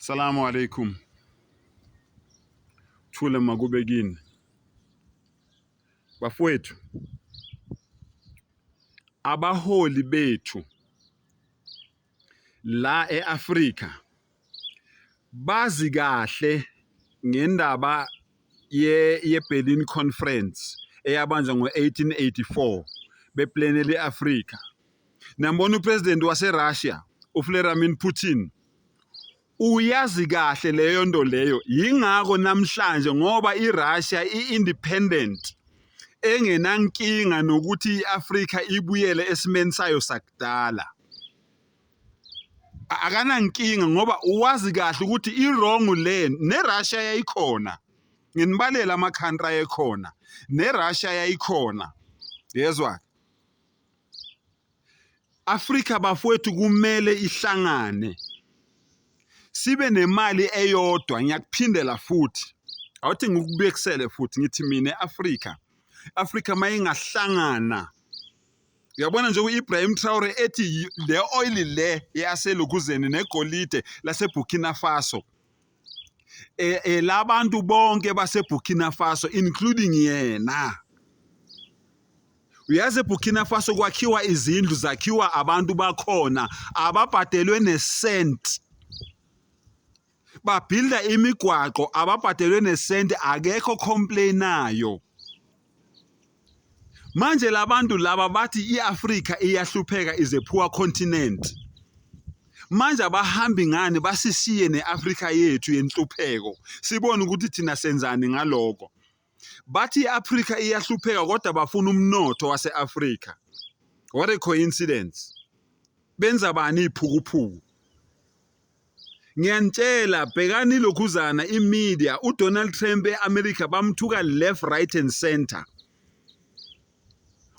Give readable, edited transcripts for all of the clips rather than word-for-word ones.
Assalamu alaikum. Thule makube kini. Bafowethu. Abaholi bethu la eAfrika bazi kahle ngendaba ye-Berlin Conference eyabanjwa ngo-1884 beplanele iAfrika. Nambona upresident waseRussia uVladimir Putin uyazi kahle leyo nto leyo, yingakho namhlanje ngoba iRussia i-independent engenankinga nokuthi iAfrika ibuyele esimeni sayo sakudala. Akanankinga ngoba uwazi kahle ukuthi i-wrong le neRussia yayikhona. Nginibalela ama-country ayekhona neRussia yayikhona. Yezwa? Afrika bafowethu kumele ihlangane. Sibe nemali eyodwa, ngiyakuphindela futhi. Awuthi ngikubekisele futhi ngithi mina Afrika mayingahlangana. Uyabona nje uIbrahim Traore ethi le oil le yaselukuzeni negolide laseBurkina Faso. Labantu bonke baseBurkina Faso including yena. Uyazi eBurkina Faso kwakhiwa izindlu zakhiwa abantu bakhona ababhadelwe nesent. Babuilda imigwaqo ababhadelwe nesent, akekho complainayo. Manje labantu laba bathi iAfrika iyahlupheka is a poor continent. Manje abahambi ngani basisiye neAfrika yethu yenhlupheko. Sibone ukuthi thina senzani ngaloko. Bathi iAfrika iyahlupheka kodwa bafuna umnotho waseAfrika. What a coincidence. Benza bani iphukuphuku. Ngiyanitshela bhekani lokhuzana imedia uDonald Trump eAmerica bamthuka left, right and center.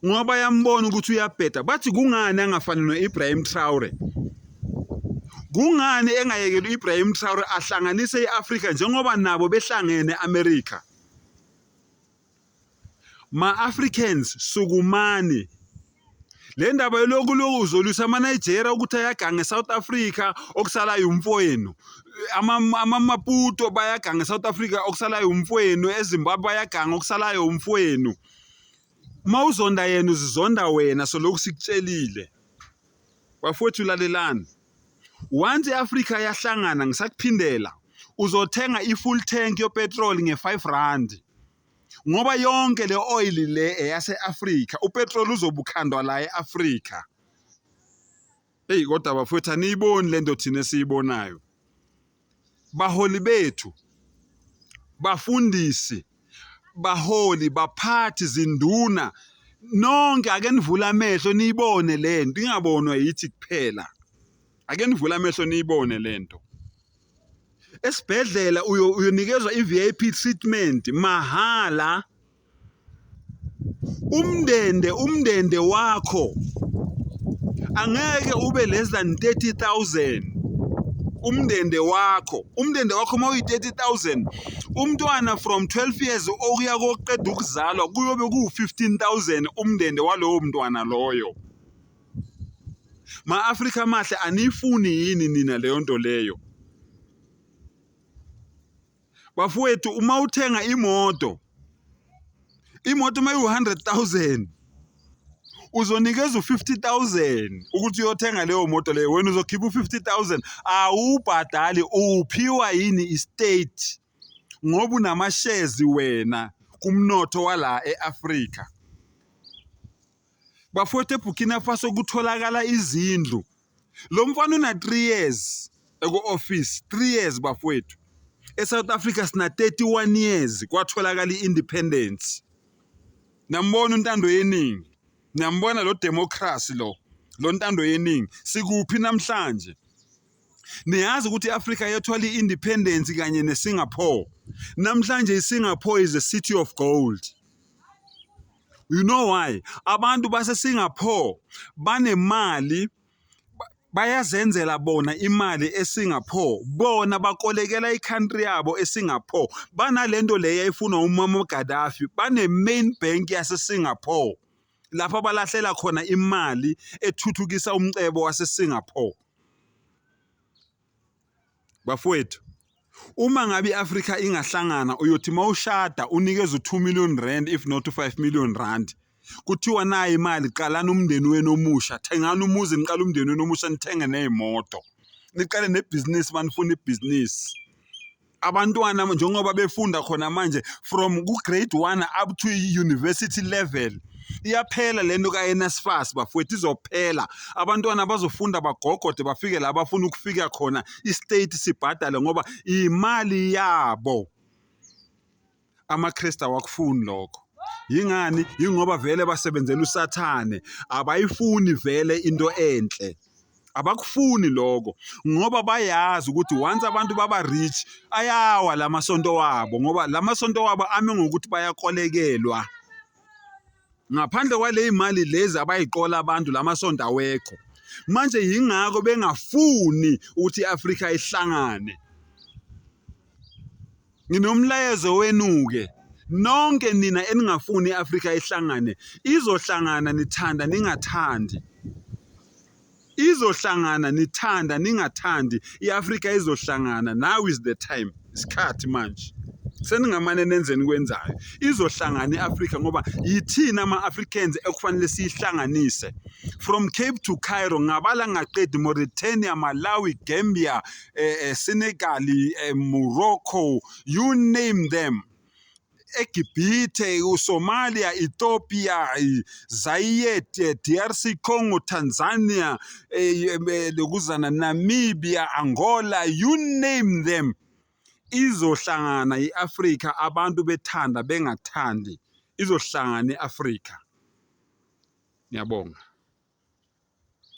Ngoba yambona ukuthi uyabheda bathi kungani angafani noIbrahim Traore. Kungani engayekela uIbrahim Traore ahlanganise iAfrika njengoba nabo behlangene eAmerica. Ma-Africans sukumani. Le ndaba yolokhu uzolwisa amaNigeria ukuthi ayagange eSouth Africa okusalayo umfowenu. Amaputo bayagange eSouth Africa okusalayo umfowenu. eZimbabwe bayaganga okusalayo umfowenu. Mawuzonda yena uzizonda wena solokhu sikutshelile. Bafowethu lalelani. Once iAfrika yahlangana ngisakuphindela uzothenga ifull tank yopetrol nge5 rand. Ngoba yonke le oil le eyaseAfrika upetrol uzobukhandwa la eAfrika. Hey kodwa bafowethu aniyiboni lento thina esiyibonayo. Baholi bethu, bafundisi, baholi, baphathi, zinduna, nonke ake nivula amehlo niyibone lento, ingabonwa yithi kuphela. Ake nivula amehlo niyibone lento. Esibhedlela uyonikezwa iVIP treatment mahala. Umndende wakho angeke ube less than 30,000. Umndende wakho mawuyi 30,000, umntwana from 12 years okuya koqeda ukuzalwa kuyobe ku15,000 umndende walowo mntwana loyo. Ma-Afrika mahle anifuni yini nina leyo nto leyo? Bafowethu uma uthenga imoto mayu 100,000 uzonikezwa u50,000 ukuthi uyothenga leyo moto leyo, wena uzokhipha u50,000 awubhadali, uphiwa yini estate ngoba unama-shares wena kumnotho wala eAfrika. Bafowethu eBurkina Faso kutholakala izindlu. Lo mfana una 3 years eko-office, 3 years bafowethu. ESouth Africa sina 31 years kwatholakala i-independence. Nambona untando yeningi. Nambona lo democracy lo ntando yeningi. Sikuphi namhlanje? Niyazi ukuthi iAfrika yethola i-independence kanye neSingapore. Namhlanje iSingapore is a city of gold. You know why? Abantu baseSingapore banemali, bayazenzela bona imali eSingapore. Bona bakolekela iCountry yabo eSingapore. Banalento leyo ayifuna uMuammar Gaddafi. Bane main bank yaseSingapore. Lapha balahlela khona imali ethuthukisa umcebo waseSingapore. bafowethu. Uma ngabe iAfrika ingahlangana uyothi mawushada unikeza u2 million rand if not 5 million rand. Kuthiwa nayi imali qalani umndeni wenu omusha, thengani umuzi niqala umndeni wenu omusha nithenge nezimoto. Niqale nebhizinisi manifuna ibhizinisi. Abantwana njengoba befunda khona manje from ku-grade 1 up to university level iyaphela lento kaNSFAS bafowethu, izophela. Abantwana bazofunda bagogode bafike la bafuna ukufika khona, istate sibhadale ngoba imali yabo. AmaKristu awakufuni lokho. Yingani? Yingoba vele basebenzela usathane, abayifuni vele into enhle. Abakufuni lokho ngoba bayazi ukuthi once abantu baba rich ayawa lamasonto wabo, ngoba lamasonto wabo ame ngokuthi bayakolekelwa. Ngaphandle kwale imali lezi abayiqola abantu lamasonto awekho. Manje yingakho bengafuni ukuthi iAfrika ihlangane. Nginomlayezo wenu-ke, nonke nina eningafuni iAfrika ihlangane, izohlangana nithanda ningathandi. Izohlangana nithanda ningathandi, iAfrika izohlangana. Now is the time, isikhathi manje. Seningamane nenzeni kwenzayo. Izohlangana iAfrika ngoba yithina ama-Africans ekufanele siyihlanganise. From Cape to Cairo, ngabala ngaqedi Mauritania, Malawi, Gambia, Senegal, Morocco, you name them. Egibhithe, Somalia, Ethiopia, Zaire, DRC Congo, Tanzania, Namibia, Angola, you name them. Izohlangana iAfrika, abantu bethanda bengathandi. Izohlangana iAfrika. Ngiyabonga.